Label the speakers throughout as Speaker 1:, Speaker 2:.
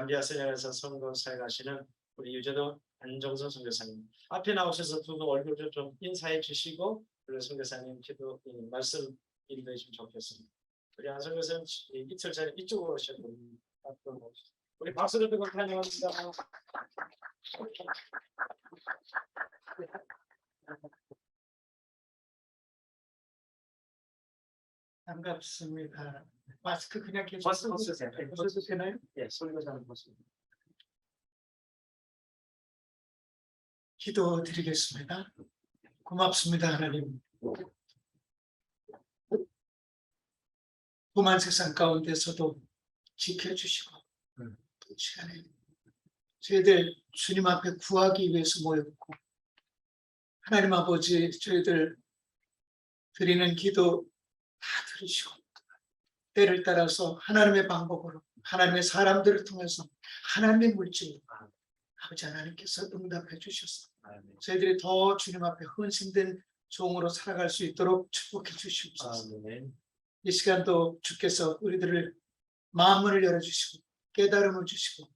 Speaker 1: 감비아 세네갈에서 선거 사역하시는 우리 유재도 안정선 선교사님 앞에 나오셔서 두 분 얼굴 좀 인사해 주시고 그리고 선교사님 기도 말씀 인도해 주시면 좋겠습니다. 우리 안 선교사님 이틀 전에 이쪽으로 오셨고 우리 박수를 듣고 환영합니다.
Speaker 2: 반갑습니다. 마스크 그냥 계속
Speaker 1: 벗으세요.
Speaker 2: 벗어도 되나요?
Speaker 1: 예, 선교사님 벗습니다.
Speaker 2: 기도드리겠습니다. 고맙습니다, 하나님. 험한 세상 가운데서도 지켜주시고 또 시간에 저희들 주님 앞에 구하기 위해서 모였고 하나님 아버지 저희들 드리는 기도 다 들으시고 때를 따라서 하나님의 방법으로 하나님의 사람들을 통해서 하나님의 물질로 아버지 하나님께서 응답해 주셔서 저희들이 더 주님 앞에 헌신된 종으로 살아갈 수 있도록 축복해 주시옵소서. 이 시간도 주께서 우리들을 마음문을 열어주시고 깨달음을 주시고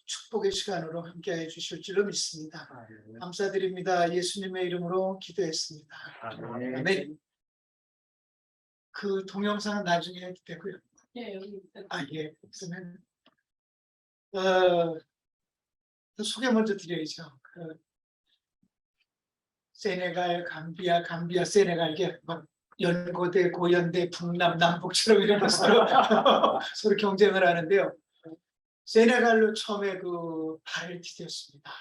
Speaker 2: 축복의 시간으로 함께해 주실 줄로 믿습니다. 감사드립니다. 예수님의 이름으로 기도했습니다. 아멘. 그 동영상은 나중에 해도 되고요.
Speaker 3: 예, 여기
Speaker 2: 예. 그러면 소개 먼저 드려야죠. 세네갈, 감비아, 세네갈 이게 막 연고대, 고연대, 북남, 남북처럼 이런 서로 경쟁을 하는데요. 세네갈로 처음에 발을 디뎠습니다.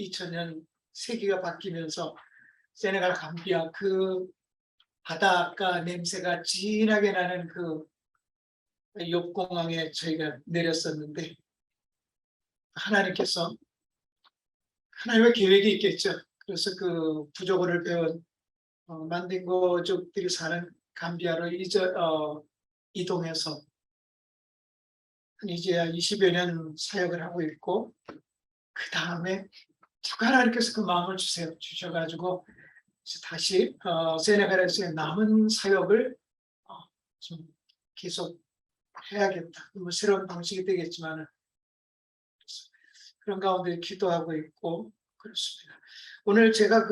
Speaker 2: 2000년 세기가 바뀌면서 세네갈, 감비아 바닷가 냄새가 진하게 나는 옆공항에 저희가 내렸었는데 하나님께서 하나님의 계획이 있겠죠. 그래서 부족어를 배운 만딩고족들이 사는 감비아로 이동해서 이제 20여 년 사역을 하고 있고 그 다음에 쭉 하나님께서 그 마음을 주셔가지고 다시 세네갈에서의 남은 사역을 좀 계속 해야겠다. 새로운 방식이 되겠지만 그런 가운데 기도하고 있고 그렇습니다. 오늘 제가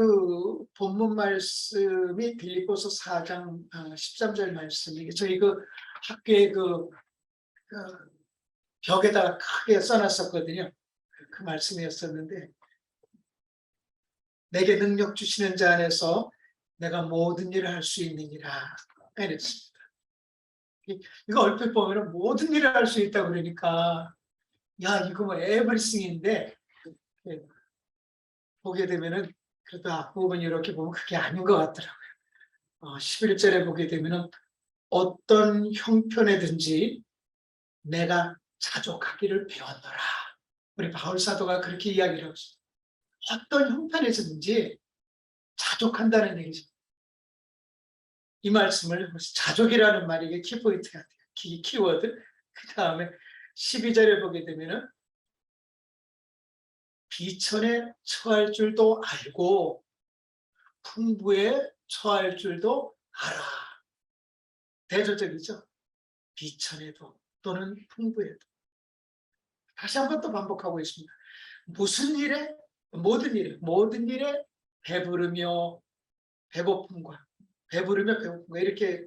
Speaker 2: 본문 말씀이 빌립보서 4장 13절 말씀이 저희 학교에 벽에다가 크게 써놨었거든요. 그 말씀이었었는데 내게 능력 주시는 자 안에서 내가 모든 일을 할 수 있느니라 이랬습니다. 이거 얼핏 보면 모든 일을 할 수 있다고 그러니까 야 이거 뭐 에브리싱인데 보게 되면은 그래도 앞부분 이렇게 보면 그게 아닌 것 같더라고요. 11절에 보게 되면은 어떤 형편에든지 내가 자족하기를 배웠노라. 우리 바울 사도가 그렇게 이야기를 하고 있습니다. 어떤 형편에서든지 자족한다는 얘기죠. 이 말씀을 자족이라는 말이 이게 키포인트 같아요. 키워드. 그 다음에 12절에 보게 되면은 비천에 처할 줄도 알고 풍부에 처할 줄도 알아. 대조적이죠. 비천에도 또는 풍부에도. 다시 한번 또 반복하고 있습니다. 무슨 일에? 모든 일에 배부르며 배고픔과 이렇게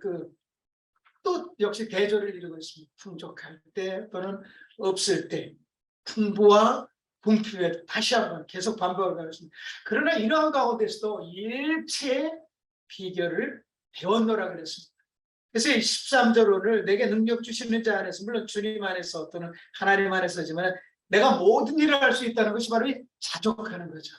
Speaker 2: 또 역시 대조를 이루고 있습니다. 풍족할 때 또는 없을 때 풍부와 궁핍에 다시 한번 계속 반복을 하겠습니다. 그러나 이러한 가운데서도 일체의 비결을 배웠노라 그랬습니다. 그래서 13절 오늘 내게 능력 주시는 자 안에서 물론 주님 안에서 또는 하나님 안에서지만 내가 모든 일을 할 수 있다는 것이 바로 이 자족하는 거죠.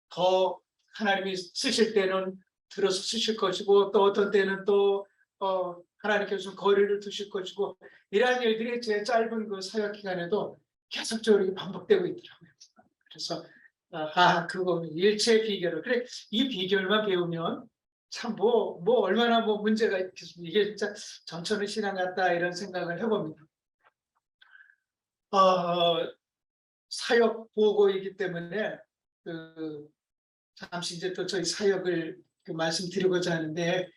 Speaker 2: 더 하나님이 쓰실 때는 들어서 쓰실 것이고 또 어떤 때는 또 하나님께서 거리를 두실 것이고 이러한 일들이 제 짧은 사역 기간에도 계속적으로 반복되고 있더라고요. 그래서 그거 일체의 비결을 그래 이 비결만 배우면 참 얼마나 문제가 있겠습니까? 이게 진짜 전천후 신앙 같다 이런 생각을 해봅니다. 사역 보고이기 때문에 잠시 이제 또 저희 사역을 말씀드리고자 하는데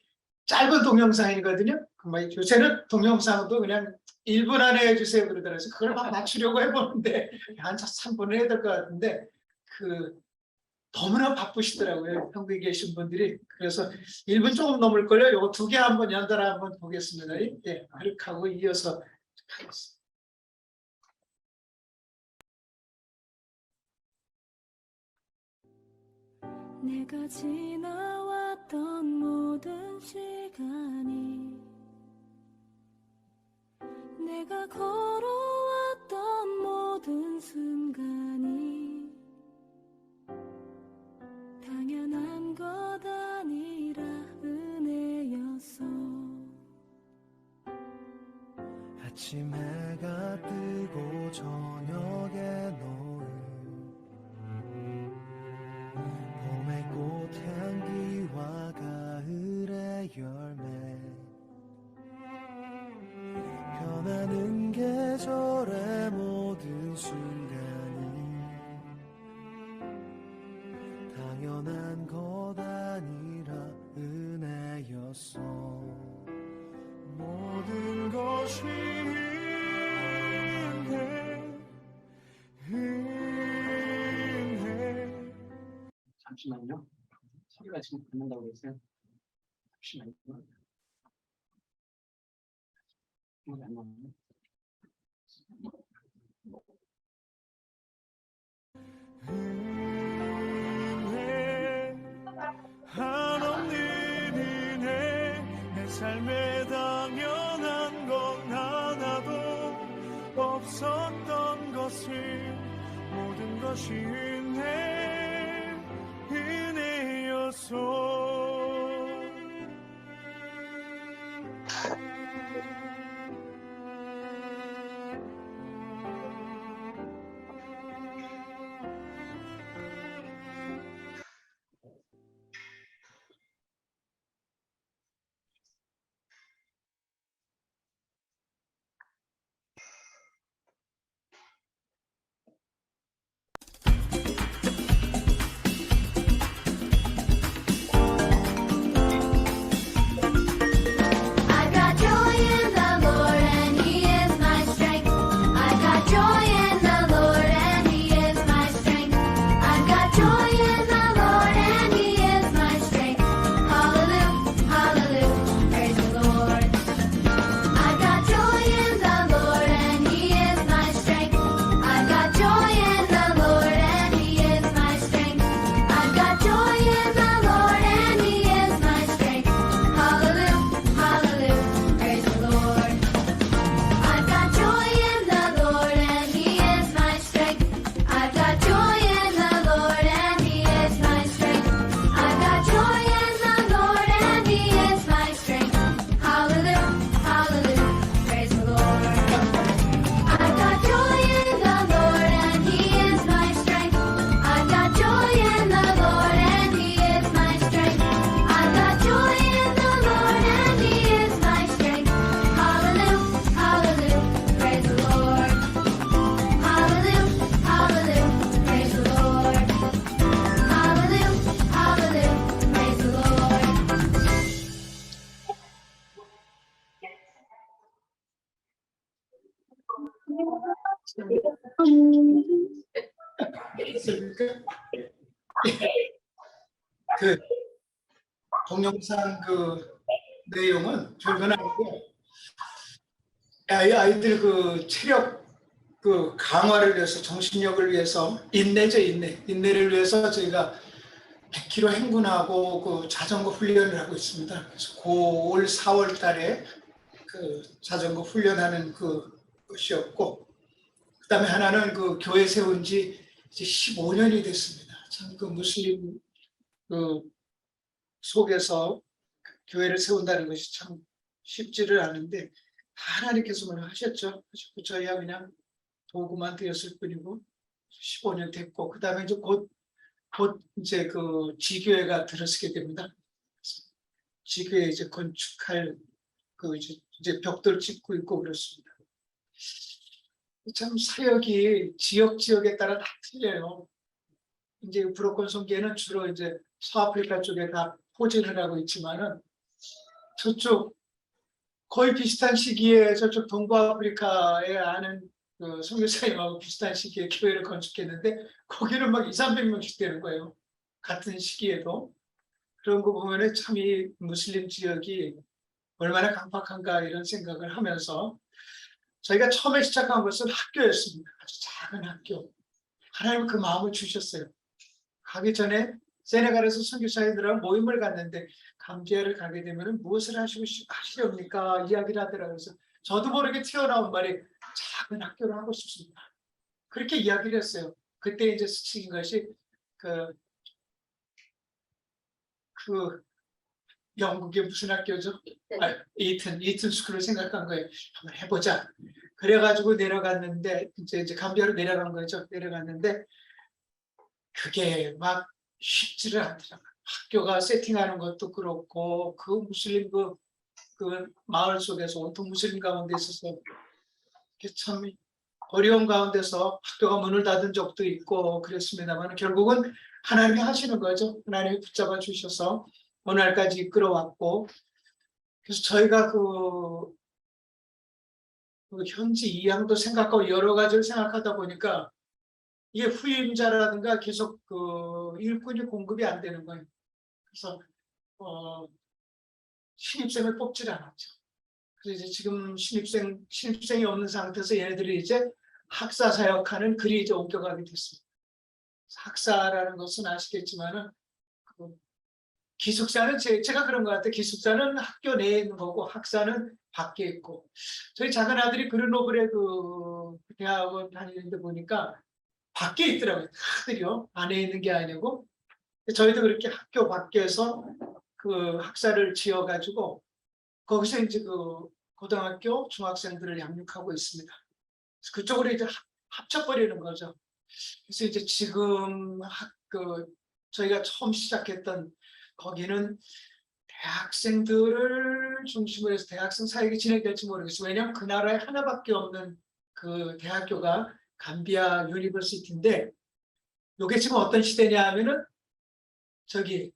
Speaker 2: 짧은 동영상이거든요. 요새는 동영상도 그냥 1분 안에 해주세요 그러더라고요. 그걸 막 맞추려고 해보는데 한 3분을 해야 될 것 같은데 너무나 바쁘시더라고요. 한국에 계신 분들이. 그래서 1분 조금 넘을걸요. 요거 2개 한번 연달아 한번 보겠습니다. 예, 그렇게 하고 이어서 하겠습니다.
Speaker 3: 내가 지나왔던 모든 시간이 내가 걸어왔던 모든 순간이 당연한 것 아니라 은혜였어.
Speaker 4: 아침 해가 뜨고 저녁에 노을 봄의 꽃향기와 가을의 열매 변하는 계절의 모든 순간이 당연한 것 아니라 은혜였어. 모든 것이 은혜.
Speaker 1: 잠시만요. 소리가 지금 듣는다고 그랬어요. 잠시만요. 이게 안 나오네.
Speaker 4: 은혜 한없는 은혜 내 삶에 당연한 건 하나도 없었던 것을 모든 것이 은혜였어.
Speaker 3: I've got joy in the Lord and He is my strength. I've got joy in the Lord and He is my strength. I've got joy in the Lord and He is my strength. Hallelujah, hallelujah, praise the Lord. I've got joy in the Lord and He is my strength. I've got joy in the Lord and He is my strength. I've got joy in the Lord and He is my strength. Hallelujah, hallelujah, praise the Lord. I've got joy in the Lord and He is my strength. I've got joy in the Lord and He is my strength. I've got joy in the Lord and He is my strength. Hallelujah, hallelujah, praise the Lord. I've got joy in the Lord and He is my strength. I've got joy in the Lord and He is my strength. I've got joy in the Lord and He is my strength. Hallelujah, hallelujah, praise the Lord. Hallelujah, hallelujah, praise the Lord. Hallelujah, hallelujah, praise the Lord.
Speaker 2: 그 동영상 내용은 별건 아니고 아이들 체력 강화를 위해서 정신력을 위해서 인내를 위해서 저희가 100km 행군하고 자전거 훈련을 하고 있습니다. 그래서 올 4월 달에 자전거 훈련하는 것이었고, 그다음에 하나는 교회 세운 지 이제 15년이 됐습니다. 참 무슬림 속에서 교회를 세운다는 것이 참 쉽지를 않은데 하나님께서만 하셨죠. 저희야 그냥 도구만 되었을 뿐이고 15년 됐고, 그다음에 이제 곧 이제 지교회가 들어서게 됩니다. 지교회 이제 건축할 이제 벽돌 짓고 있고 그렇습니다. 참 사역이 지역에 따라 다 틀려요. 이제 브로콘 성교회는 주로 이제 서아프리카 쪽에 다 포진을 하고 있지만은 저쪽 거의 비슷한 시기에 저쪽 동부아프리카에 아는 그 선교사님하고 비슷한 시기에 교회를 건축했는데 거기는 막 200~300명씩 되는 거예요. 같은 시기에도. 그런 거 보면은 참 이 무슬림 지역이 얼마나 강팍한가 이런 생각을 하면서 저희가 처음에 시작한 것은 학교였습니다. 아주 작은 학교. 하나님은 그 마음을 주셨어요. 가기 전에 세네갈에서 선교사님들하고 모임을 갔는데 감비아를 가게 되면 무엇을 하시렵니까? 이야기를 하더라고요. 그래서 저도 모르게 튀어나온 말이 작은 학교를 하고 싶습니다. 그렇게 이야기를 했어요. 그때 이제 스치인 것이 그 영국의 무슨 학교죠? 이튼 스쿨을 생각한 거예요. 한번 해보자. 그래가지고 내려갔는데 이제 감비아로 내려간 거죠. 내려갔는데 그게 막 쉽지를 않더라고요. 학교가 세팅하는 것도 그렇고 그 무슬림 그 마을 속에서 온통 무슬림 가운데 있어서 참 어려운 가운데서 학교가 문을 닫은 적도 있고 그랬습니다만 결국은 하나님이 하시는 거죠. 하나님이 붙잡아 주셔서 오늘까지 이끌어왔고 그래서 저희가 그 현지 이양도 생각하고 여러 가지를 생각하다 보니까 이게 후임자라든가 계속 그 일꾼이 공급이 안 되는 거예요. 그래서 신입생을 뽑질 않았죠. 그래서 이제 지금 신입생이 없는 상태에서 얘네들이 이제 학사 사역하는 글이 이제 옮겨가게 됐습니다. 학사라는 것은 아시겠지만은 그 기숙사는 제가 그런 것 같아요. 기숙사는 학교 내에 있는 거고 학사는 밖에 있고 저희 작은 아들이 그르노블의 그 대학원 다니는데 보니까 밖에 있더라고요. 다들요. 안에 있는 게 아니고 저희도 그렇게 학교 밖에서 그 학사를 지어가지고 거기서 이제 그 고등학교 중학생들을 양육하고 있습니다. 그래서 그쪽으로 이제 합쳐버리는 거죠. 그래서 이제 지금 저희가 처음 시작했던 거기는 대학생들을 중심으로 해서 대학생 사역이 진행될지 모르겠어요. 왜냐하면 그 나라에 하나밖에 없는 그 대학교가 감비아 유니버시티인데 이게 지금 어떤 시대냐 하면은 저기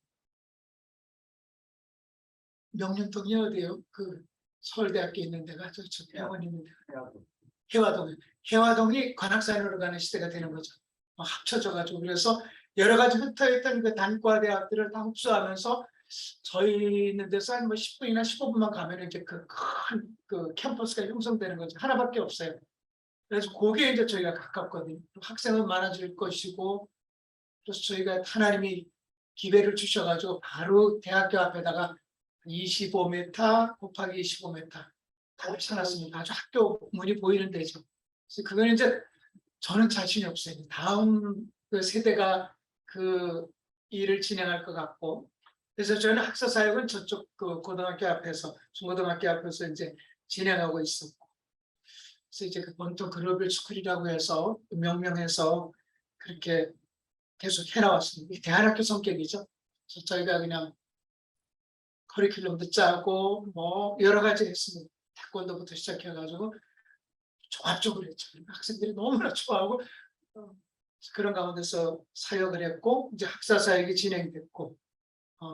Speaker 2: 명륜동이 어디예요? 그 서울대학교 있는 데가 저쪽 대학원 있는 데가 해화동이 관악산으로 가는 시대가 되는 거죠. 합쳐져가지고 그래서 여러 가지 흩어있던 그 단과 대학들을 다 흡수하면서 저희 있는 데서 한 10분이나 15분만 가면 이제 그 큰 그 캠퍼스가 형성되는 거죠. 하나밖에 없어요. 그래서 거기에 이제 저희가 가깝거든요. 학생은 많아질 것이고 그래서 저희가 하나님이 기회를 주셔가지고 바로 대학교 앞에다가 25m 곱하기 25m 다 쳐놨습니다. 아주 학교 문이 보이는 데죠. 그래서 그건 이제 저는 자신이 없어요. 다음 그 세대가 그 일을 진행할 것 같고 그래서 저희는 학사 사역은 저쪽 그 고등학교 앞에서 중고등학교 앞에서 이제 진행하고 있었고 그래서 이제 그 본토 글로벌 스쿨이라고 해서 명명해서 그렇게 계속 해나왔습니다. 대안학교 성격이죠. 그래서 저희가 그냥 커리큘럼도 짜고 뭐 여러 가지 했습니다. 태권도부터 시작해가지고 종합적으로 했죠. 학생들이 너무나 좋아하고 그런 가운데서 사역을 했고 이제 학사 사역이 진행됐고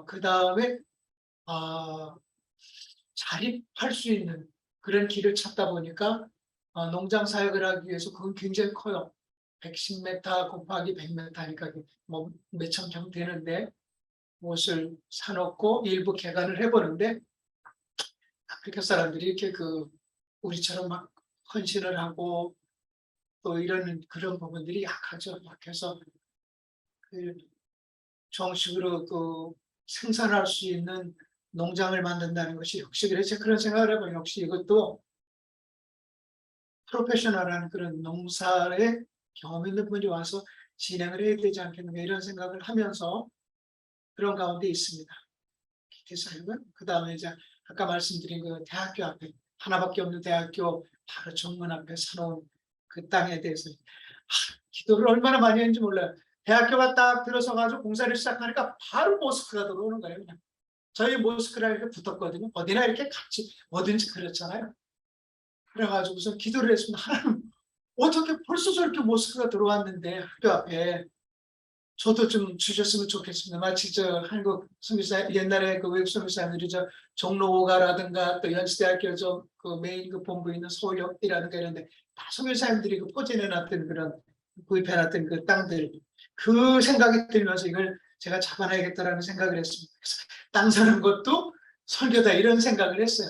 Speaker 2: 그 다음에 자립할 수 있는 그런 길을 찾다 보니까 농장 사역을 하기 위해서 그건 굉장히 커요. 110m 곱하기 100m니까 뭐 몇천 평 되는데 무엇을 사놓고 일부 개간을 해보는데 아프리카 사람들이 이렇게 그 우리처럼 막 헌신을 하고 또 이런 그런 부분들이 약하죠. 약해서 그 정식으로 그 생산할 수 있는 농장을 만든다는 것이 역시 그래서 그런 생각을 해보면 역시 이것도 프로페셔널한 그런 농사에 경험 있는 분이 와서 진행을 해야 되지 않겠는가 이런 생각을 하면서 그런 가운데 있습니다. 기대사역은 그 다음에 이제 아까 말씀드린 그 대학교 앞에 하나밖에 없는 대학교 바로 정문 앞에 사놓은 그 땅에 대해서 기도를 얼마나 많이 했는지 몰라요. 대학교가 딱 들어서가지고 공사를 시작하니까 바로 모스크가 들어오는 거예요. 그냥 저희 모스크랑 이렇게 붙었거든요. 어디나 이렇게 같이 뭐든지 그렇잖아요. 그래가지고서 기도를 했습니다. 하나님 어떻게 벌써 저렇게 모스크가 들어왔는데 학교 앞에 저도 좀 주셨으면 좋겠습니다. 마치 저 한국 선교사 옛날에 그 외국 선교사님들이 저 종로가라든가 또 연세대학교 그 메인 그 본부 있는 서울역이라든가 이런데 다 선교사님들이 그 포진해놨던 그런 구입해놨던 그 땅들 그 생각이 들면서 이걸 제가 잡아놔야겠다라는 생각을 했습니다. 그래서 땅 사는 것도 설교다 이런 생각을 했어요.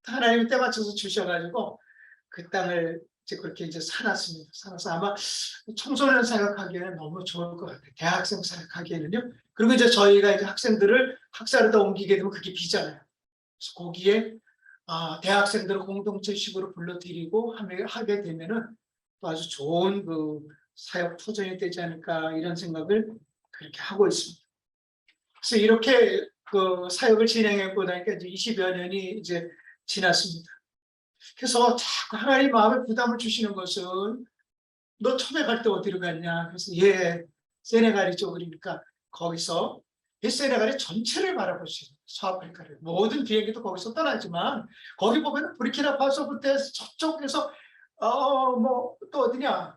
Speaker 2: 하나님이 때 맞춰서 주셔가지고 그 땅을 이제 그렇게 이제 사놨습니다. 사놔서 아마 청소년 사역하기에는 너무 좋을 것 같아요. 대학생 사역하기에는요. 그리고 이제 저희가 이제 학생들을 학사로다 옮기게 되면 그게 비잖아요. 그래서 거기에 대학생들을 공동체식으로 불러들이고 하게 되면은 또 아주 좋은 그 사역 터전이 되지 않을까 이런 생각을 그렇게 하고 있습니다. 그래서 이렇게 그 사역을 진행해 보니까 이제 20여 년이 이제 지났습니다. 그래서 자꾸 하나님 마음에 부담을 주시는 것은 너 처음에 갈 때 어디로 갔냐? 그래서 세네갈이죠. 그러니까 거기서 세네갈의 전체를 바라보시는 서아프리카를 모든 비행기도 거기서 떠나지만 거기 보면은 부르키나파소부터 해서 저쪽에서 뭐 또 어디냐?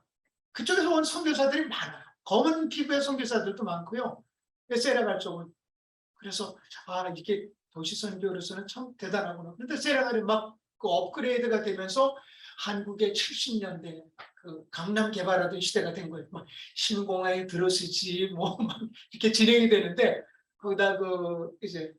Speaker 2: 그쪽에서 온 선교사들이 많아요. 검은 피부의 선교사들도 많고요. 세네갈 쪽은 그래서 이게 도시 선교로서는 참 대단하구나. 그런데 세네갈이 막 그 업그레이드가 되면서 한국의 70년대 그 강남 개발하던 시대가 된 거예요. 막 신공항에 들어서지 뭐 막 이렇게 진행이 되는데 거기다 그 이제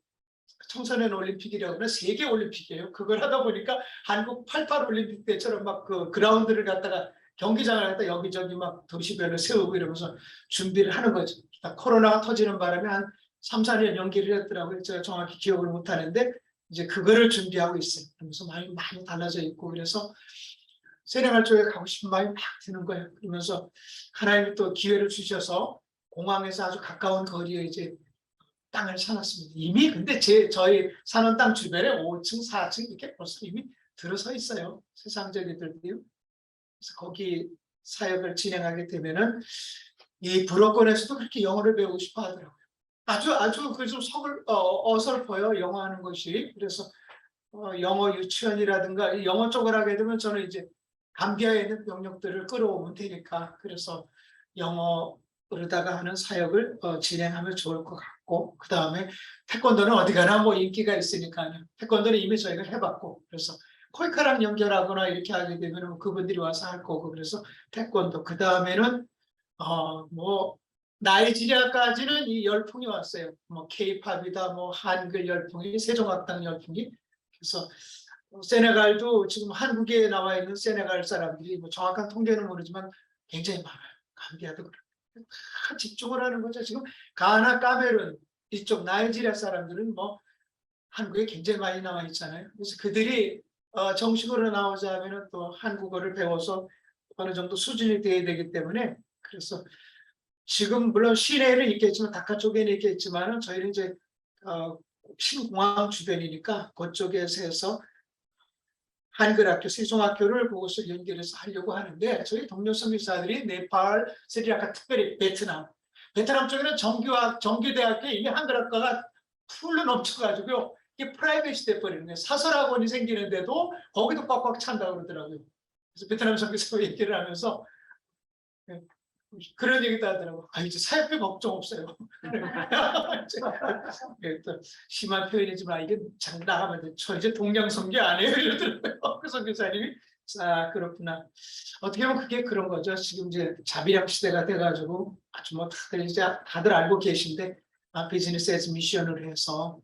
Speaker 2: 청소년 올림픽이라고 하면 세계 올림픽이에요. 그걸 하다 보니까 한국 88 올림픽 때처럼 막 그 그라운드를 갖다가 경기장을 갖다 여기저기 막 도시별로 세우고 이러면서 준비를 하는 거죠. 코로나가 터지는 바람에 한 3, 4년 연기를 했더라고요. 제가 정확히 기억을 못 하는데 이제 그거를 준비하고 있어요. 그러면서 많이 달라져 있고 그래서 세네갈 쪽에 가고 싶은 마음이 막 드는 거예요. 그러면서 하나님이 또 기회를 주셔서 공항에서 아주 가까운 거리에 이제 땅을 사놨습니다. 이미 근데 저희 사는 땅 주변에 5층, 4층 이렇게 벌써 이미 들어서 있어요. 세상적이들도요. 그래서 거기 사역을 진행하게 되면은 이 불어권에서도 그렇게 영어를 배우고 싶어 하더라고요. 아주 그 좀 어설퍼요. 영어 하는 것이. 그래서 영어 유치원이라든가 이 영어 쪽을 하게 되면 저는 이제 감비아에 있는 병력들을 끌어오면 되니까 그래서 영어로다가 하는 사역을 진행하면 좋을 것 같고 그 다음에 태권도는 어디 가나 뭐 인기가 있으니까요. 태권도는 이미 저희가 해봤고 그래서 코이카랑 연결하거나 이렇게 하게 되면 그분들이 와서 할 거고 그래서 태권도 그 다음에는 뭐 나이지리아까지는 이 열풍이 왔어요. 뭐 K-팝이다, 뭐 한글 열풍이, 세종학당 열풍이. 그래서 세네갈도 지금 한국에 나와 있는 세네갈 사람들이 뭐 정확한 통계는 모르지만 굉장히 많아요. 감비아도 그렇고 다 집중을 하는 거죠. 지금 가나, 카메룬 이쪽 나이지리아 사람들은 뭐 한국에 굉장히 많이 나와 있잖아요. 그래서 그들이 정식으로 나오자면은 또 한국어를 배워서 어느 정도 수준이 돼야 되기 때문에 그래서 지금 물론 시내에는 있겠지만 다카 쪽에는 있겠지만은 저희는 이제 신공항 주변이니까 그쪽에서 해서 한글학교, 세종학교를 그곳을 연결해서 하려고 하는데 저희 동료 선교사들이 네팔, 스리랑카, 특별히 베트남 쪽에는 정규대학교에 이미 한글학과가 풀로 넘쳐가지고요. 이게 프라이빗이 돼버리는 거예요. 사설학원이 생기는데도 거기도 꽉꽉 찬다고 그러더라고요. 그래서 베트남 선교사와 얘기를 하면서 그런 얘기도 하더라고. 이제 사역비 걱정 없어요. 또 심한 표현이지만 이게 장난하면 저 이제 동양선교 안 해요 이러더라고요. 그 선교사님이 그렇구나. 어떻게 보면 그게 그런 거죠. 지금 이제 자비력 시대가 돼가지고 아주 뭐 다들 알고 계신데 비즈니스 에즈 미션을 해서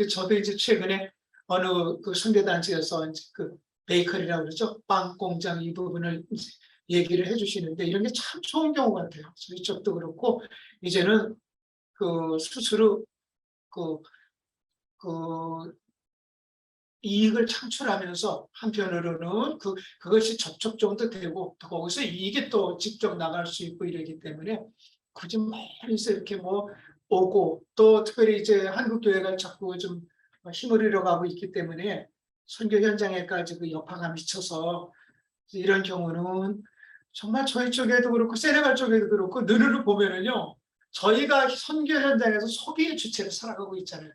Speaker 2: 저도 이제 최근에 어느 그 선교단체에서 이제 그 베이커리라고 그러죠. 빵 공장 이 부분을 얘기를 해주시는데 이런 게 참 좋은 경우 같아요. 이쪽도 그렇고 이제는 그 스스로 그 이익을 창출하면서 한편으로는 그것이 접촉점도 되고 또 거기서 이익이 또 직접 나갈 수 있고 이러기 때문에 굳이 멀리서 이렇게 뭐 오고 또 특별히 이제 한국 교회가 자꾸 좀 힘을 잃어가고 있기 때문에 선교 현장에까지 그 여파가 미쳐서 이런 경우는 정말 저희 쪽에도 그렇고 세네갈 쪽에도 그렇고 느르르 보면은요 저희가 선교 현장에서 소비의 주체를 살아가고 있잖아요.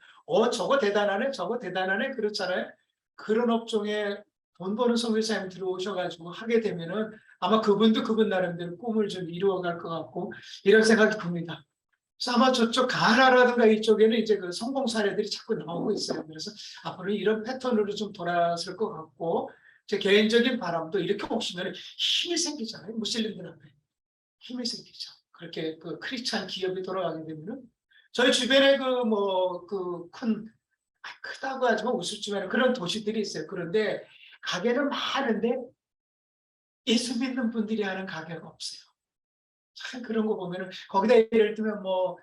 Speaker 2: 저거 대단하네 그렇잖아요. 그런 업종에 돈 버는 선교사님 들어오셔가지고 하게 되면은 아마 그분도 그분 나름대로 꿈을 좀 이루어갈 것 같고 이런 생각이 듭니다. 그래서 아마 저쪽 가나라든가 이쪽에는 이제 그 성공 사례들이 자꾸 나오고 있어요. 그래서 앞으로 이런 패턴으로 좀 돌아설 것 같고, 제 개인적인 바람도 이렇게 오시면 힘이 생기잖아요. 무슬림들한테 힘이 생기죠. 그렇게 그 크리스찬 기업이 돌아가게 되면은 저희 주변에 그 뭐 그 큰 크다고 하지만 우습지만 그런 도시들이 있어요. 그런데 가게는 많은데 예수 믿는 분들이 하는 가게가 없어요. 참 그런 거 보면은 거기다 예를 들면 뭐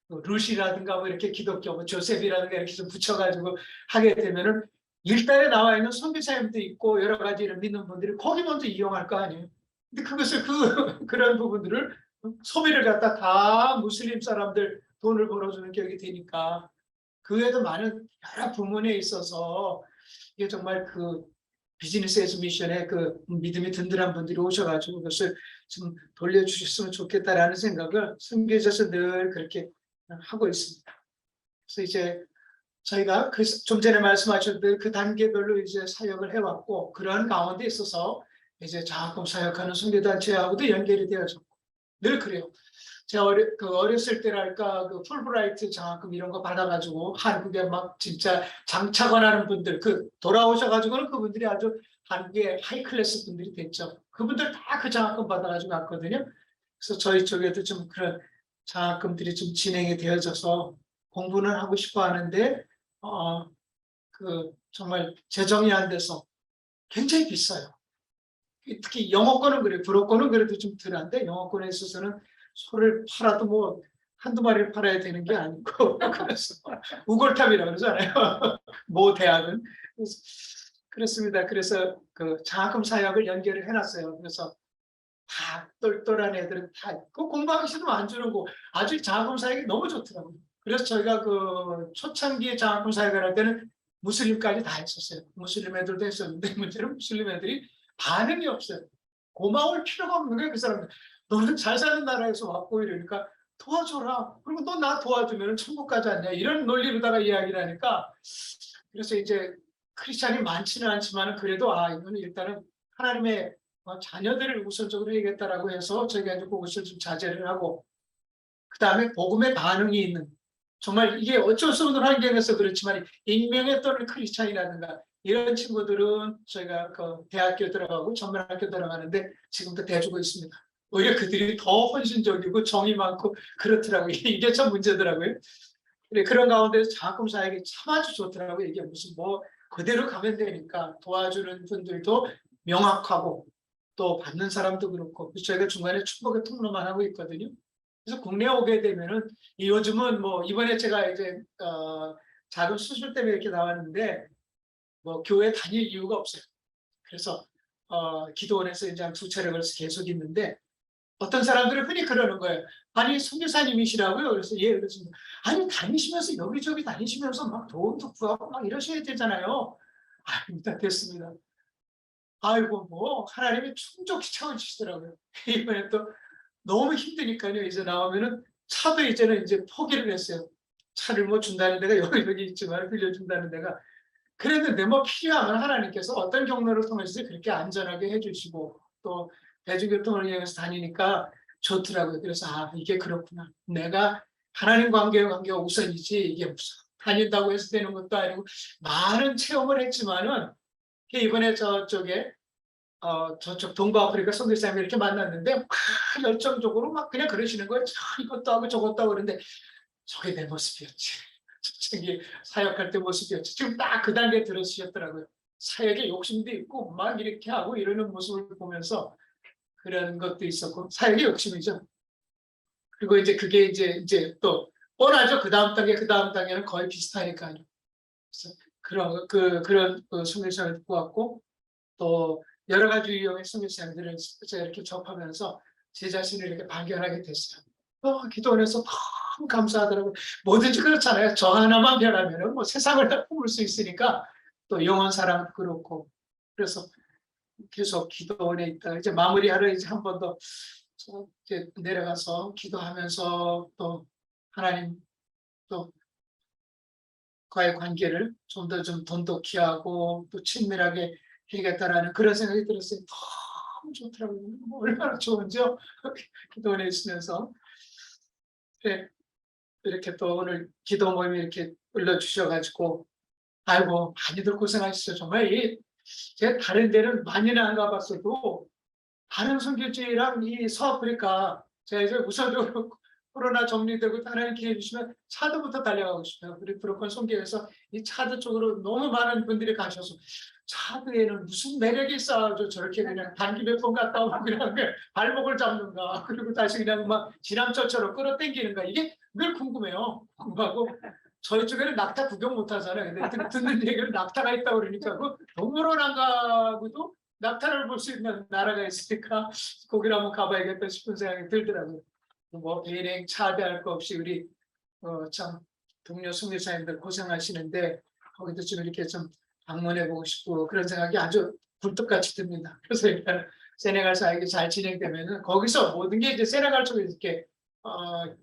Speaker 2: 루시라든가 뭐 이렇게 기독교 뭐 조셉이라든가 이렇게 좀 붙여가지고 하게 되면은 일단에 나와 있는 선교사님도 있고 여러 가지 이런 믿는 분들이 거기 먼저 이용할 거 아니에요. 근데 그것을 그런 부분들을 소비를 갖다 다 무슬림 사람들 돈을 벌어주는 격이 되니까 그 외에도 많은 여러 부문에 있어서 이게 정말 그 비즈니스 에즈 미션에 그 믿음이 든든한 분들이 오셔가지고 그것을 좀 돌려주셨으면 좋겠다라는 생각을 선교에서 늘 그렇게 하고 있습니다. 그래서 이제 저희가 그 좀 전에 말씀하셨듯 그 단계별로 이제 사역을 해왔고 그러한 가운데 있어서 이제 장학금 사역하는 선교단체하고도 연결이 되어졌고 늘 그래요. 제가 어렸을 때랄까 그 풀브라이트 장학금 이런 거 받아가지고 한국에 막 진짜 장차관하는 분들 그 돌아오셔가지고는 그분들이 아주 한국의 하이 클래스 분들이 됐죠. 그분들 다 그 장학금 받아가지고 왔거든요. 그래서 저희 쪽에도 좀 그런 장학금들이 좀 진행이 되어져서 공부는 하고 싶어 하는데 그 정말 재정이 안 돼서 굉장히 비싸요. 특히 영어권은 그래요. 불어권은 그래도 좀 덜한데 영어권에 있어서는 소를 팔아도 뭐 한두 마리를 팔아야 되는 게 아니고 그래서 우골탑이라고 그러잖아요. 모 대학은. 그래서 그렇습니다. 그래서 그 장학금 사역을 연결을 해놨어요. 그래서 다 똘똘한 애들은 다 그 공부하기 싫으면 안 주는 거 아주 장학금 사역이 너무 좋더라고요. 그래서 저희가 그 초창기에 장학금 사역을 할 때는 무슬림까지 다 했었어요. 무슬림 애들도 했었는데 문제는 무슬림 애들이 반응이 없어요. 고마울 필요가 없는 거예요. 그 사람들. 너는 잘 사는 나라에서 왔고 이러니까 도와줘라. 그리고 너 나 도와주면 천국 가지 않냐. 이런 논리로다가 이야기를 하니까 그래서 이제 크리스찬이 많지는 않지만 그래도 이거는 일단은 하나님의 자녀들을 우선적으로 해야겠다라고 해서 저희가 이제 그것을 좀 자제를 하고 그 다음에 복음의 반응이 있는 정말 이게 어쩔 수 없는 환경에서 그렇지만 익명에 떠는 크리스찬이라든가 이런 친구들은 저희가 그 대학교 들어가고 전문학교 들어가는데 지금도 대주고 있습니다. 오히려 그들이 더 헌신적이고 정이 많고 그렇더라고요. 이게 참 문제더라고요. 그런 가운데서 장학금 사역이 참 아주 좋더라고요. 이게 무슨 뭐 그대로 가면 되니까 도와주는 분들도 명확하고 또 받는 사람도 그렇고 저희가 중간에 축복의 통로만 하고 있거든요. 그래서 국내에 오게 되면은 요즘은 뭐 이번에 제가 이제 작은 수술 때문에 이렇게 나왔는데 뭐 교회 다닐 이유가 없어요. 그래서 기도원에서 이제 한 2차례 걸려서 계속 있는데 어떤 사람들은 흔히 그러는 거예요. 아니 선교사님이시라고요? 그래서 예 그렇습니다. 아니 다니시면서 여기저기 다니시면서 막 도움도 구하고 막 이러셔야 되잖아요. 아닙니다. 됐습니다. 아이고 뭐 하나님이 충족히 채워주시더라고요. 이번에 또 너무 힘드니까요. 이제 나오면은 차도 이제는 이제 포기를 했어요. 차를 뭐 준다는 데가 여기 있지만 빌려준다는 데가 그랬는데 뭐 필요하면 하나님께서 어떤 경로를 통해서 그렇게 안전하게 해주시고 또 대중교통을 이용해서 다니니까 좋더라고요. 그래서 이게 그렇구나. 내가 하나님 관계가 우선이지 이게 무슨 다닌다고 해서 되는 것도 아니고 많은 체험을 했지만은 이번에 저쪽 동부아프리카 선교사님을 이렇게 만났는데 막 열정적으로 막 그냥 그러시는 거예요. 이것도 하고 저것도 하고 그러는데 저게 내 모습이었지. 저기 사역할 때 모습이었지. 지금 딱 그 단계에 들어서셨더라고요. 사역에 욕심도 있고 막 이렇게 하고 이러는 모습을 보면서 그런 것도 있었고 사역의 욕심이죠. 그리고 이제 그게 이제 또 뻔하죠. 그 다음 단계는 거의 비슷하니까요. 그래서 그런 선교사를 듣고 왔고 또 여러 가지 유형의 선교사님들을 제가 이렇게 접하면서 제 자신을 이렇게 발견하게 됐어요. 기도원에서 너무 감사하더라고요. 뭐든지 그렇잖아요. 저 하나만 변하면 뭐 세상을 다 품을 수 있으니까 또 영원 사랑도 그렇고 그래서 계속 기도원에 있다. 이제 마무리하러 이제 한 번 더 이제 내려가서 기도하면서 또 하나님 또 과의 관계를 좀 더 좀 돈독히 하고 또 친밀하게 해야겠다라는 그런 생각이 들었어요. 너무 좋더라고요. 얼마나 좋은지요. 기도원에 있으면서. 네. 이렇게 또 오늘 기도 모임 이렇게 불러주셔가지고 아이고 많이들 고생하셨어요. 정말 제가 다른 데는 많이는 안 가봤어도 다른 선교지랑 이 서아프리카 제가 이제 우선적으로 코로나 정리되고 하나님 기회 주시면 차드부터 달려가고 싶어요. 우리 브로컨 선교에서 이 차드 쪽으로 너무 많은 분들이 가셔서 차드에는 무슨 매력이 있어요. 저렇게 그냥 단기 몇 번 갔다 오고 그냥 발목을 잡는가 그리고 다시 그냥 막 지남철처럼 끌어당기는가 이게 늘 궁금해요. 궁금하고 저희 쪽에는 낙타 구경 못 하잖아요. 근데 듣는 얘기는 낙타가 있다고 그러니까 그 동물원 안 가고도 낙타를 볼 수 있는 나라가 있으니까 거기를 한번 가봐야겠다 싶은 생각이 들더라고요. 뭐 비행 차대할 거 없이 우리 참 동료 선교사님들 고생하시는데 거기도 좀 이렇게 좀 방문해 보고 싶고 그런 생각이 아주 굴뚝같이 듭니다. 그래서 일단 세네갈 사역이 잘 진행되면은 거기서 모든 게 이제 세네갈 쪽에 이렇게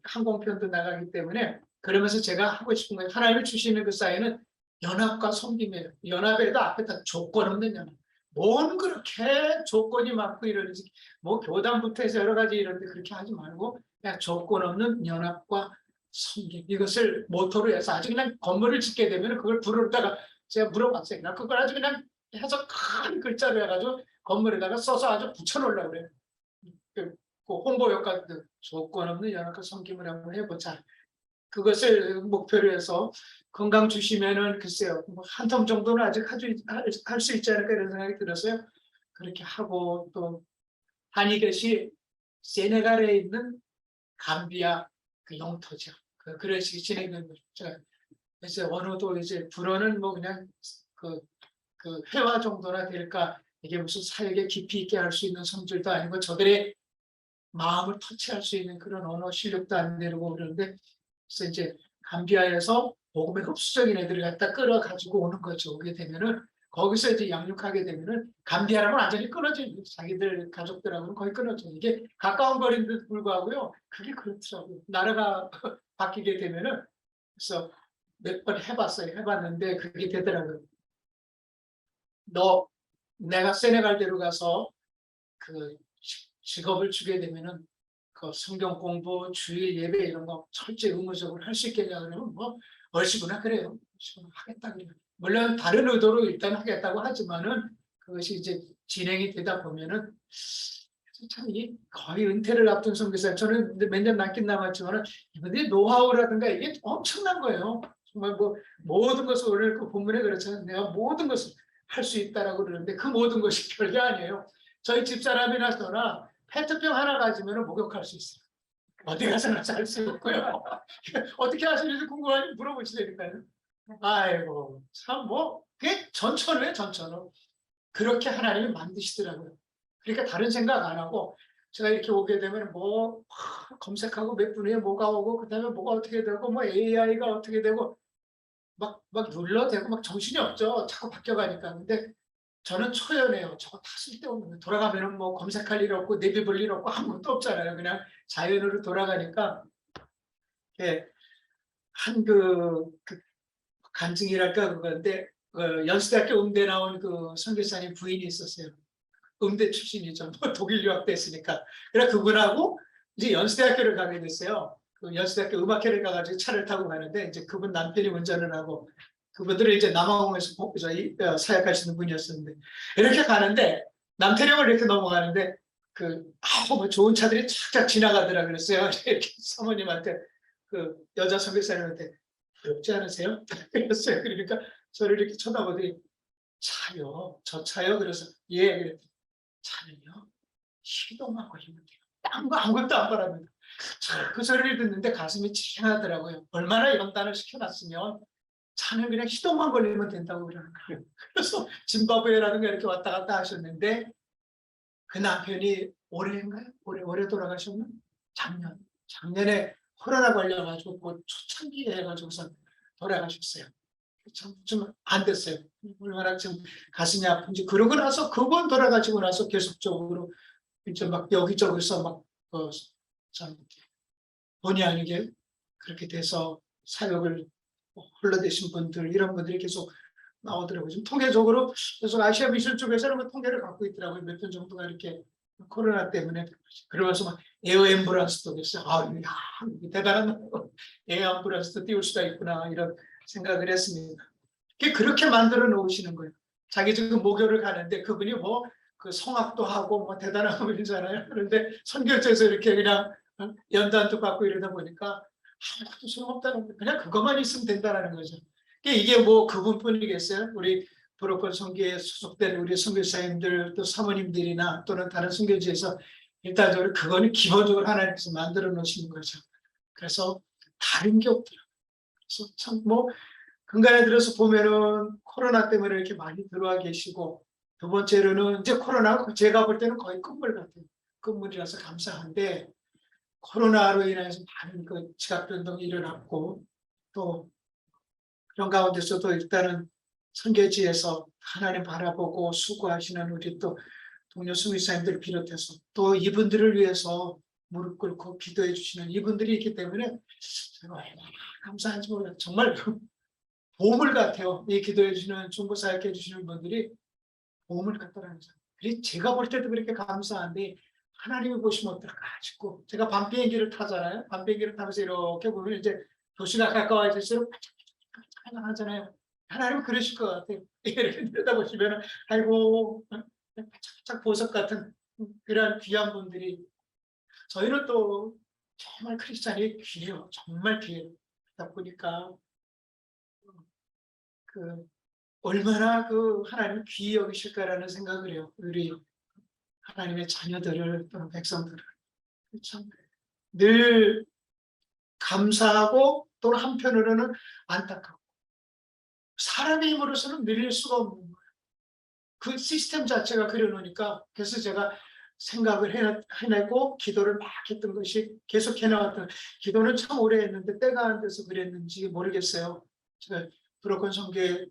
Speaker 2: 항공편도 나가기 때문에 그러면서 제가 하고 싶은 거예요. 하나님이 주시는 그 사이는 연합과 섬김이에요. 연합에도 앞에 다 조건 없는 연합. 뭔 그렇게 조건이 많고 이러지 뭐 교단부터 해서 여러 가지 이런데 그렇게 하지 말고 그냥 조건 없는 연합과 섬김 이것을 모토로 해서 아주 그냥 건물을 짓게 되면 그걸 부르다가 제가 물어봤어요. 나 그걸 아주 그냥 해서 큰 글자로 해가지고 건물에다가 써서 아주 붙여놓으려고 그래요. 그 홍보 효과도 조건 없는 연합과 섬김을 한번 해보자. 그것을 목표로 해서 건강 주시면은 글쎄요 한 텀 정도는 아직 할 수 있지 않을까 이런 생각이 들었어요. 그렇게 하고 또 한이것이 세네갈에 있는 감비아 그 영토죠. 그런 식이 진행된 거죠. 그래서 언어도 이제 불어는 뭐 그냥 그 회화 정도나 될까 이게 무슨 사역에 깊이 있게 할 수 있는 성질도 아니고 저들의 마음을 터치할 수 있는 그런 언어 실력도 안 되고 그러는데 그래서 이제 감비아에서 복음의 흡수적인 애들을 갖다 끌어가지고 오는 거죠. 오게 되면은 거기서 이제 양육하게 되면은 감비아랑은 완전히 끊어져요. 자기들 가족들하고는 거의 끊어져요. 이게 가까운 거리인데도 불구하고요. 그게 그렇더라고요. 나라가 바뀌게 되면은 그래서 몇 번 해봤어요. 해봤는데 그게 되더라고요. 내가 세네갈대로 가서 그 직업을 주게 되면은 그 성경 공부, 주일 예배 이런 거 철저히 의무적으로 할 수 있겠냐 그러면 뭐 얼씨구나 그래요. 하겠다 그래요. 물론 다른 의도로 일단 하겠다고 하지만은 그것이 이제 진행이 되다 보면은 참 이 거의 은퇴를 앞둔 선교사 저는 몇 년 남긴 남았지만은 이분들이 노하우라든가 이게 엄청난 거예요. 정말 뭐 모든 것을 오늘 그 본문에 그렇잖아요. 내가 모든 것을 할 수 있다라고 그러는데 그 모든 것이 별게 아니에요. 저희 집사람이나 저나 페트병 하나 가지면 목욕할 수 있어요. 어디 가서나 잘 수 있고요. 어떻게 하시는지 궁금하니 물어보시니까요. 아이고 참 뭐 그게 전천후예요. 전천후. 그렇게 하나님이 만드시더라고요. 그러니까 다른 생각 안 하고 제가 이렇게 오게 되면 뭐 검색하고 몇 분 후에 뭐가 오고 그다음에 뭐가 어떻게 되고 뭐 AI가 어떻게 되고 막 눌러대고 막 정신이 없죠. 자꾸 바뀌어가니까. 근데 저는 초연해요. 저거 다 쓸데없는 거예요. 돌아가면은 뭐 검색할 일 없고 내비 볼 일 없고 아무것도 없잖아요. 그냥 자연으로 돌아가니까 예, 그 간증이랄까 그건데 연수대학교 음대 나온 그 선교사님 부인이 있었어요. 음대 출신이죠. 뭐 독일 유학 됐으니까. 그래 그분하고 이제 연수대학교를 가게 됐어요. 그 연수대학교 음악회를 가가지고 차를 타고 가는데 이제 그분 남편이 운전을 하고 그분들은 이제 남아공에서 사역하시는 분이었었는데 이렇게 가는데 남태령을 이렇게 넘어가는데 뭐 좋은 차들이 쫙쫙 지나가더라 그랬어요. 이렇게 사모님한테 그 여자 선교사님한테 부럽지 않으세요? 그랬어요. 그러니까 저를 이렇게 쳐다보더니 차요, 저 차요. 그래서 예, 그래. 차는요 시동만 걸리면 돼요. 딴 거 아무것도 안 바랍니다. 그 소리를 듣는데 가슴이 찡하더라고요. 얼마나 이런 단을 시켜놨으면 차는 그냥 시동만 걸리면 된다고 그러는 거예요. 그래서 짐바브웨라든가 이렇게 왔다 갔다 하셨는데 그 남편이 올해인가요? 올해 돌아가셨나? 작년에 코로나 걸려가지고 뭐 초창기에 해가지고서 돌아가셨어요. 좀 안 됐어요. 얼마나 좀 가슴이 아픈지. 그러고 나서 그분 돌아가시고 나서 계속적으로 이제 막 여기저기서 막 참 본의 아니게 그렇게 돼서 사역을 흘러대신 분들 이런 분들이 계속 나오더라고요. 지금 통계적으로 계속 아시아 미술 쪽에서는 통계를 갖고 있더라고요. 몇 편 정도가 이렇게 코로나 때문에 그러면서 막 에어 앰뷸런스도 됐어요. 야, 대단한 에어 앰뷸런스도 띄울 수가 있구나 이런 생각을 했습니다. 그렇게 만들어 놓으시는 거예요. 자기 지금 목요를 가는데 그분이 뭐 그 성악도 하고 뭐 대단한 분이잖아요. 그런데 선교지에서 이렇게 그냥 연단도 받고 이러다 보니까 아무것도 소용없다는 거예요. 그냥 그것만 있으면 된다는 거죠. 이게 뭐 그분뿐이겠어요? 우리 브로큰 선교에 소속된 우리 선교사님들 또 사모님들이나 또는 다른 선교지에서 일단적으로 그거는 기본적으로 하나님께서 만들어 놓으시는 거죠. 그래서 다른 게 없더라고요. 그래서 참 뭐 근간에 들어서 보면은 코로나 때문에 이렇게 많이 들어와 계시고, 두 번째로는 이제 코로나 제가 볼 때는 거의 끝물 같아요. 끝물이라서 감사한데 코로나로 인해서 많은 그 지각 변동이 일어났고 또 그런 가운데서도 일단은 선교지에서 하나님 바라보고 수고하시는 우리 또 동료 수미사님들 비롯해서 또 이분들을 위해서 무릎 꿇고 기도해 주시는 이분들이 있기 때문에 제가 얼마나 감사한지 몰라요. 정말 보물 같아요. 이 기도해 주시는 중보사역해 주시는 분들이 보물 같다라는 거죠. 제가 볼 때도 그렇게 감사한데 하나님이 보시면 어떨까 싶고, 제가 밤 비행기를 타잖아요. 밤 비행기를 타면서 이렇게 보면 이제 도시가 가까워질수록 하잖아요. 하나님은 그러실 것 같아요. 이렇게 들여다보시면 아이고 바짝바짝 보석 같은 그런 귀한 분들이, 저희는 또 정말 크리스찬이 귀해요. 정말 귀해요. 그러다 보니까 그 얼마나 그 하나님 귀히 여기실까라는 생각을 해요. 우리 하나님의 자녀들을 또는 백성들을 참 늘 감사하고 또는 한편으로는 안타깝고, 사람의 힘으로서는 늘릴 수가 없는 거예요. 그 시스템 자체가 그려놓으니까. 그래서 제가 생각을 해내고 기도를 막 했던 것이 계속 해나왔던, 기도는 참 오래 했는데 때가 안 돼서 그랬는지 모르겠어요. 제가 브로큰 선교에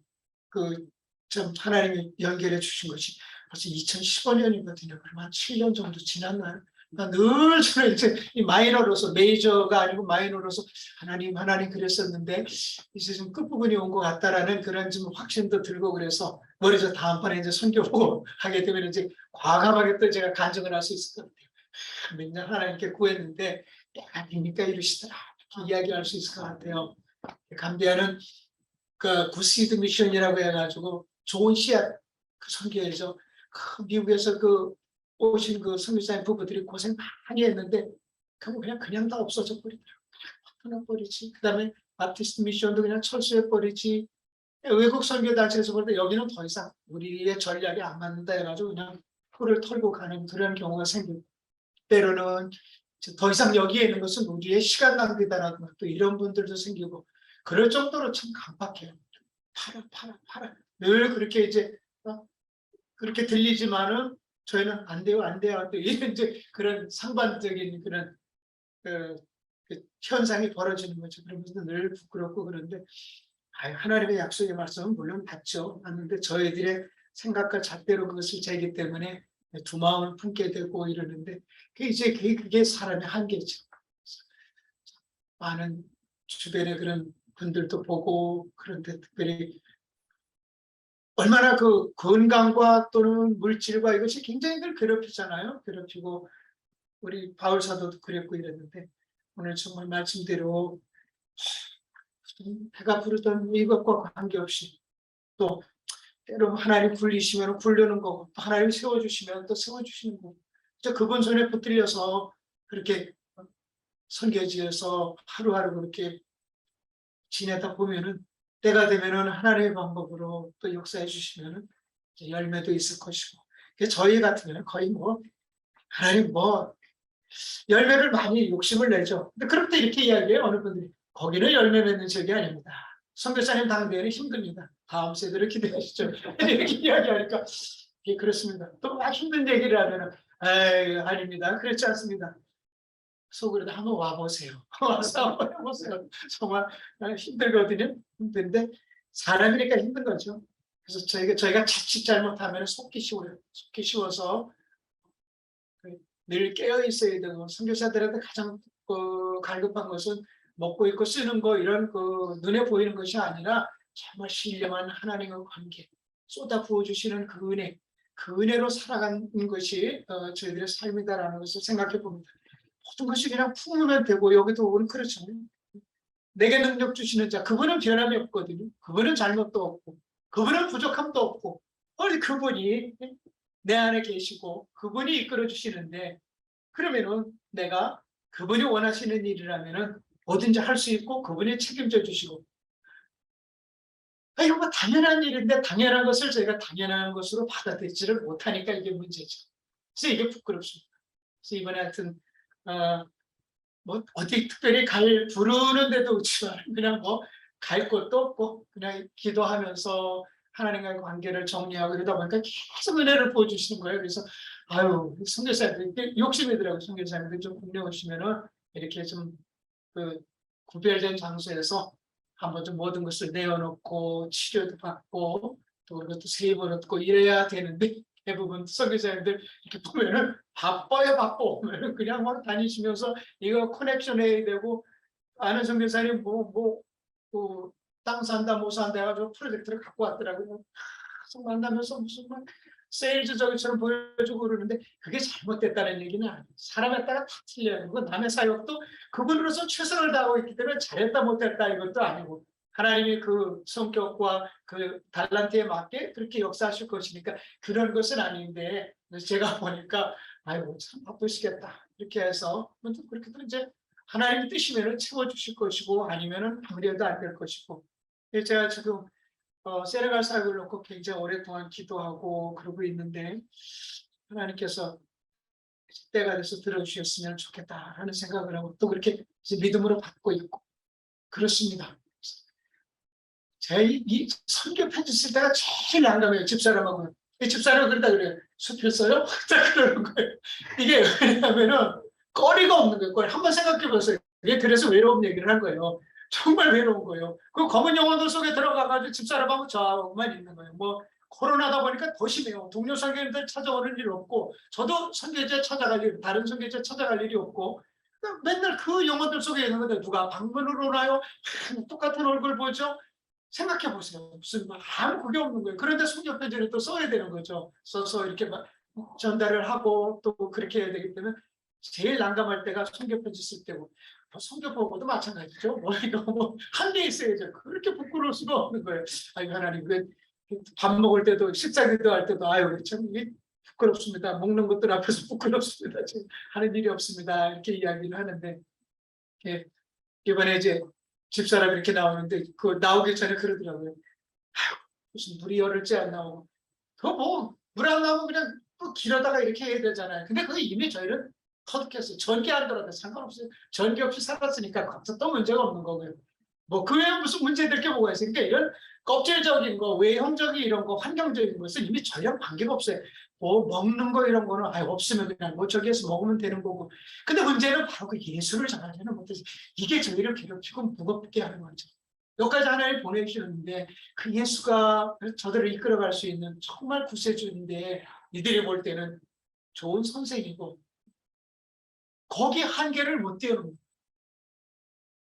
Speaker 2: 참 하나님이 연결해 주신 것이 벌써 2015년이거든요. 그러면 한 7년 정도 지났나요? 그러니까 늘 저는 이제 이 마이너로서, 메이저가 아니고 마이너로서 하나님 그랬었는데 이제 좀 끝부분이 온 것 같다라는 그런 좀 확신도 들고, 그래서 머리서 다음번에 이제 선교보고 하게 되면 이제 과감하게 또 제가 간증을 할 수 있을 것 같아요. 맨날 하나님께 구했는데 때가 되니까 이러시더라, 이렇게 이야기할 수 있을 것 같아요. 감비아는 그 굿시드 미션이라고 해가지고 좋은 씨앗 선교에서 미국에서 오신 선교사님 부부들이 고생 많이 했는데 그냥 다 없어져 버리더라고요. 그냥 버리지. 그다음에 바티스트 미션도 그냥 철수해 버리지. 외국 선교단체에서 볼 때 여기는 더 이상 우리의 전략이 안 맞는다 해가지고 그냥 풀을 털고 가는 그런 경우가 생기고, 때로는 더 이상 여기에 있는 것은 우리의 시간 낭비다라고 또 이런 분들도 생기고, 그럴 정도로 참 강박해요. 팔아. 늘 그렇게 이제 그렇게 들리지만은 저희는 안 돼요. 또 이런 이제 그런 상반적인 그런 그 현상이 벌어지는 거죠. 그러면서 늘 부끄럽고 그런데 하나님의 약속의 말씀은 물론 받죠. 맞는데 저희들의 생각과 잣대로 그것을 재기 때문에 두 마음을 품게 되고 이러는데 그게 사람의 한계죠. 많은 주변에 그런 분들도 보고, 그런데 특별히 얼마나 그 건강과 또는 물질과 이것이 굉장히 늘 괴롭히잖아요. 괴롭히고 우리 바울 사도도 그랬고 이랬는데, 오늘 정말 말씀대로 배가 부르던 이것과 관계없이 또 때로 하나님 굴리시면 굴려는 거고, 또 하나님 세워주시면 또 세워주시는 거고, 그분 손에 붙들려서 그렇게 선교지에서 하루하루 그렇게 지내다 보면은 때가 되면은 하나님의 방법으로 또 역사해 주시면은 열매도 있을 것이고, 저희 같으면 거의 뭐 하나님 뭐 열매를 많이 욕심을 내죠. 근데 그럴 때 이렇게 이야기해요. 어느 분들이 거기는 열매 맺는 지역이 아닙니다. 선교사님 당대에는 힘듭니다. 다음 세대를 기대하시죠. 이렇게 이야기하니까 그렇습니다. 또 막 힘든 얘기를 하면은 아닙니다. 그렇지 않습니다. 속으로도 한번 와보세요. 와서 한번 해보세요. 정말 힘들거든요. 힘든데 사람이니까 힘든 거죠. 그래서 저희가 자칫 잘못하면 속기 쉬워요. 속기 쉬워서 늘 깨어 있어야 되고, 선교사들한테 가장 갈급한 것은 먹고 입고 쓰는 거, 이런 눈에 보이는 것이 아니라 정말 신령한 하나님과 관계, 쏟아 부어 주시는 그 은혜로 살아가는 것이 저희들의 삶이다라는 것을 생각해 봅니다. 모든 것이 그냥 품으면 되고 여기도 오늘 그렇잖아요. 내게 능력 주시는 자 그분은 변함이 없거든요. 그분은 잘못도 없고 그분은 부족함도 없고 그분이 내 안에 계시고 그분이 이끌어 주시는데 그러면은 내가 그분이 원하시는 일이라면은 뭐든지 할 수 있고 그분이 책임져 주시고 이거 뭐 당연한 일인데 당연한 것을 저희가 당연한 것으로 받아들이지를 못하니까 이게 문제죠. 그래서 이게 부끄럽습니다. 그래서 이번에 하여튼 뭐 어디 특별히 부르는 데도 없지만 그냥 뭐 갈 곳도 없고 그냥 기도하면서 하나님과의 관계를 정리하고 이러다 보니까 계속 은혜를 보여주시는 거예요. 그래서 아유 선교사님들 욕심이더라고요. 선교사님들 좀 국내 오시면은 이렇게 좀 그 구별된 장소에서 한번 좀 모든 것을 내어놓고 치료도 받고 또 그것도 세입을 얻고 이래야 되는데 대부분 선교사님들 이렇게 보면은 바빠요. 바빠 오면은 그냥 막 다니시면서 이거 커넥션 해야 되고 아는 선교사님 땅 산다 뭐 산다 해가지고 프로젝트를 갖고 왔더라고요. 계속 만나면서 무슨 막 세일즈적처럼 보여주고 그러는데 그게 잘못됐다는 얘기는 아니에요. 사람에 따라 다 틀려요. 그리고 남의 사역도 그분으로서 최선을 다하고 있기 때문에 잘했다 못했다 이것도 아니고 하나님이 그 성격과 그 달란트에 맞게 그렇게 역사하실 것이니까 그런 것은 아닌데 제가 보니까 아이고 참 바쁘시겠다 이렇게 해서 그렇게 또 이제 하나님의 뜻이면은 채워주실 것이고 아니면은 아무래도 안 될 것이고 제가 지금 세네갈 사역을 놓고 굉장히 오랫동안 기도하고 그러고 있는데 하나님께서 때가 돼서 들어주셨으면 좋겠다라는 생각을 하고 또 그렇게 믿음으로 받고 있고 그렇습니다. 제가 이 선교 편지 쓸 때가 제일 난감해요. 집사람하고 집사람 그러다 그래요. 수필 써요? 딱 그러는 거예요. 이게 왜냐하면은 거리가 없는 거예요. 거리. 한번 생각해 보세요. 그래서 외로움 얘기를 한 거예요. 정말 외로운 거예요. 그 검은 영혼들 속에 들어가가지고 집사람하고 저만 있는 거예요. 뭐 코로나다 보니까 더 심해요. 동료 선교인들 찾아오는 일 없고 저도 선교제 찾아갈 일, 다른 선교제 찾아갈 일이 없고 맨날 그 영혼들 속에 있는 건데 누가 방문으로 오나요? 똑같은 얼굴 보죠? 생각해 보세요. 무슨 아무 그게 없는 거예요. 그런데 선교 편지를 또 써야 되는 거죠. 써서 이렇게 막 전달을 하고 또 그렇게 해야 되기 때문에 제일 난감할 때가 선교 편지 쓸 때고 선교 보고도 마찬가지죠. 이거 한 개 있어야죠. 그렇게 부끄러울 수가 없는 거예요. 아유 하나님 밥 먹을 때도 식사 기도할 때도 아유 참 이게 부끄럽습니다. 먹는 것들 앞에서 부끄럽습니다. 지금 하는 일이 없습니다. 이렇게 이야기를 하는데 이번에 이제 집사람이 이렇게 나오는데 그 나오기 전에 그러더라고요. 아유 무슨 물이 열을지 안 나오고 그거 뭐 물 안 나오면 그냥 또 길어다가 이렇게 해야 되잖아요. 근데 그거 이미 저희는 터득했어요. 전기 안 들어도 상관없어요. 전기 없이 살았으니까 갑자기 또 문제가 없는 거고요. 뭐 그 외에 무슨 문제될 게 뭐가 있어요. 그러니까 이런 껍질적인 거, 외형적인 이런 거, 환경적인 것은 이미 전혀 관계가 없어요. 뭐 먹는 거 이런 거는 없으면 그냥 뭐 저기에서 먹으면 되는 거고. 근데 문제는 바로 그 예수를 전하지는 못해서 이게 저희를 괴롭히고 무겁게 하는 거죠. 여기까지 하나님 보내주셨는데 그 예수가 저들을 이끌어갈 수 있는 정말 구세주인데 이들이 볼 때는 좋은 선생이고 거기 한계를 못 뛰어넘는 거예요.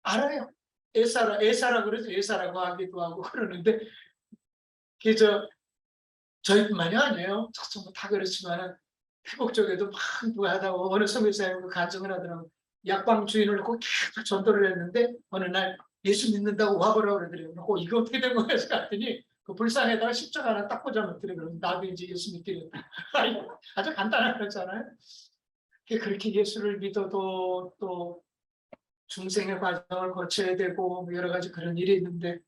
Speaker 2: 알아요. 에사라 그러죠. 에사라고 하기도 하고 그러는데 저희뿐만이 아니에요. 저도 다 그렇지만 태국 쪽에도 막 누가 하다가 어느 선교사님이 간증을 하더라고요. 약방 주인을 놓고 계속 전도를 했는데 어느 날 예수 믿는다고 와보라고 그러더라고요. 이거 어떻게 된 거야? 그랬더니 그 불상에다가 십자가 하나 딱 꽂아놓더라고요. 나도 이제 예수 믿겠다. 아주 간단한 거잖아요. 그렇게 예수를 믿어도 또 중생의 과정을 거쳐야 되고 여러 가지 그런 일이 있는데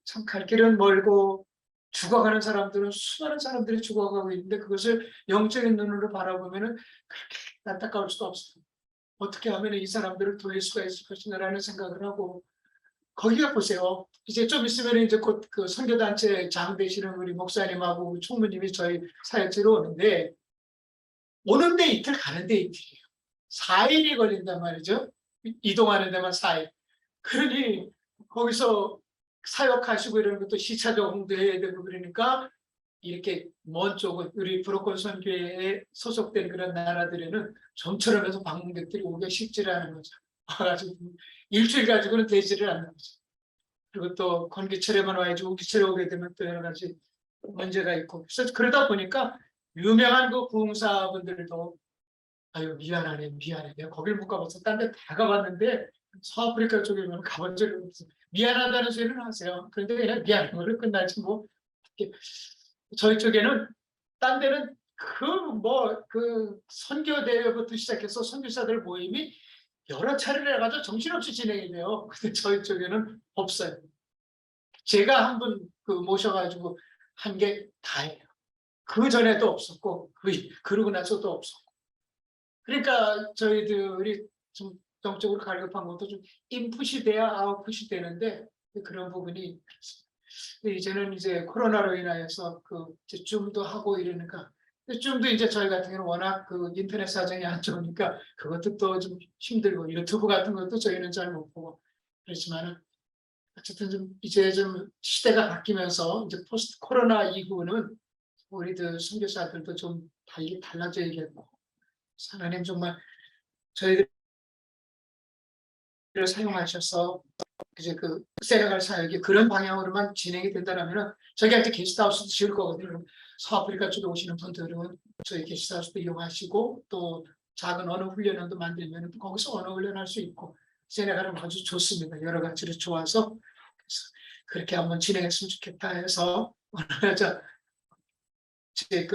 Speaker 2: 참 갈 길은 멀고 죽어가는 사람들은 수많은 사람들이 죽어가고 있는데 그것을 영적인 눈으로 바라보면은 그렇게 안타까울 수가 없어요. 어떻게 하면 이 사람들을 돌릴 수가 있을 것인가라는 생각을 하고 거기가 보세요. 이제 좀 있으면 이제 곧 그 선교단체 장 되시는 우리 목사님하고 총무님이 저희 사역지로 오는데 오는데 이틀 가는데 이틀이에요. 4일이 걸린단 말이죠. 이동하는 데만 4일. 그러니 거기서 사역하시고 이런 것도 시차 적응도 해야 되고 그러니까 이렇게 먼 쪽은 우리 브로콜 선교회에 소속된 그런 나라들에는 좀처럼 해서 방문객들이 오기가 쉽지 않은 거죠. 와가지고 일주일 가지고는 되지를 않는 거죠. 그리고 또 건기철에만 와야지 우기철에 오게 되면 또 여러 가지 문제가 있고 그래서 그러다 보니까 유명한 그 부흥사분들도 아유 미안하네 내가 거길 못 가봤어. 딴 데 다 가봤는데 서아프리카 쪽에는 가본 적이 없어. 미안하다는 소리는 하세요. 그런데 그냥 미안한 걸로 끝나지 뭐. 이렇게 저희 쪽에는 딴 데는 그 선교 대회부터 시작해서 선교사들 모임이 여러 차례를 해가지고 정신없이 진행이 돼요. 근데 저희 쪽에는 없어요. 제가 한 분 모셔가지고 한 게 다예요. 그 전에도 없었고 그러고 나서도 없었고. 그러니까 저희들이 좀 정적으로 갈급한 것도 좀 인풋이 돼야 아웃풋이 되는데 그런 부분이 근데 이제는 이제 코로나로 인하여서 이제 줌도 하고 이러니까 줌도 이제 저희 같은 경우는 워낙 인터넷 사정이 안 좋으니까 그것도 또 좀 힘들고 유튜브 같은 것도 저희는 잘 못 보고 그렇지만은 어쨌든 이제 좀 시대가 바뀌면서 이제 포스트 코로나 이후는 우리들 선교사들도 좀 달라져야겠고 하나님 정말 저희들을 사용하셔서 이제 세네갈 사역이 그런 방향으로만 진행이 된다면은 저희한테 게스트하우스도 지을 거거든요. 서아프리카 쪽에 오시는 분들은 저희 게스트하우스도 이용하시고 또 작은 언어 훈련원도 만들면 거기서 언어 훈련할 수 있고 세네갈은 아주 좋습니다. 여러 가지로 좋아서 그래서 그렇게 한번 진행했으면 좋겠다 해서 오늘 제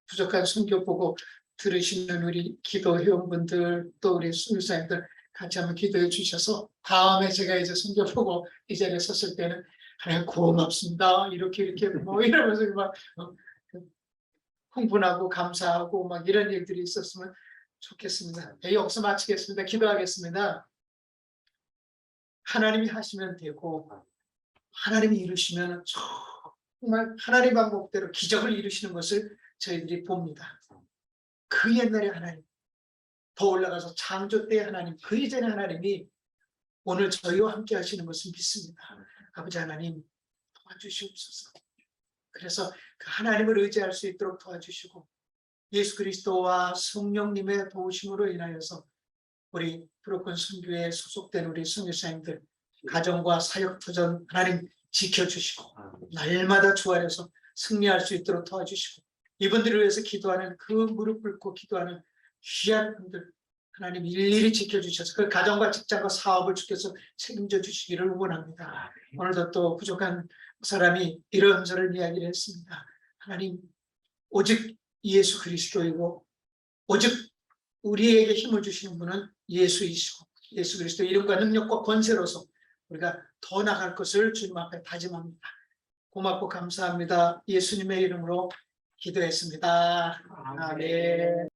Speaker 2: 부족한 선교 보고 들으시는 우리 기도 회원분들 또 우리 순교사님들 같이 한번 기도해 주셔서 다음에 제가 이제 선교 보고 이 자리에 섰을 때는 하나님 고맙습니다. 이렇게 뭐 이러면서 막 흥분하고 감사하고 막 이런 일들이 있었으면 좋겠습니다. 여기서 마치겠습니다. 기도하겠습니다. 하나님이 하시면 되고 하나님이 이루시면 정말 하나님 방법대로 기적을 이루시는 것을 저희들이 봅니다. 그 옛날에 하나님 더 올라가서 창조 때의 하나님 그 이전의 하나님이 오늘 저희와 함께 하시는 것을 믿습니다. 아버지 하나님 도와주시옵소서. 그래서 그 하나님을 의지할 수 있도록 도와주시고 예수 그리스도와 성령님의 도우심으로 인하여서 우리 브로큰 선교에 소속된 우리 선교사님들 가정과 사역 도전 하나님 지켜주시고 날마다 주안에서 승리할 수 있도록 도와주시고 이분들을 위해서 기도하는 무릎 꿇고 기도하는 귀한 분들 하나님 일일이 지켜주셔서 그 가정과 직장과 사업을 주께서 책임져 주시기를 원합니다. 오늘도 또 부족한 사람이 이런저런 이야기를 했습니다. 하나님 오직 예수 그리스도이고 오직 우리에게 힘을 주시는 분은 예수이시고 예수 그리스도 이름과 능력과 권세로서 우리가 더 나갈 것을 주님 앞에 다짐합니다. 고맙고 감사합니다. 예수님의 이름으로 기도했습니다. 아멘.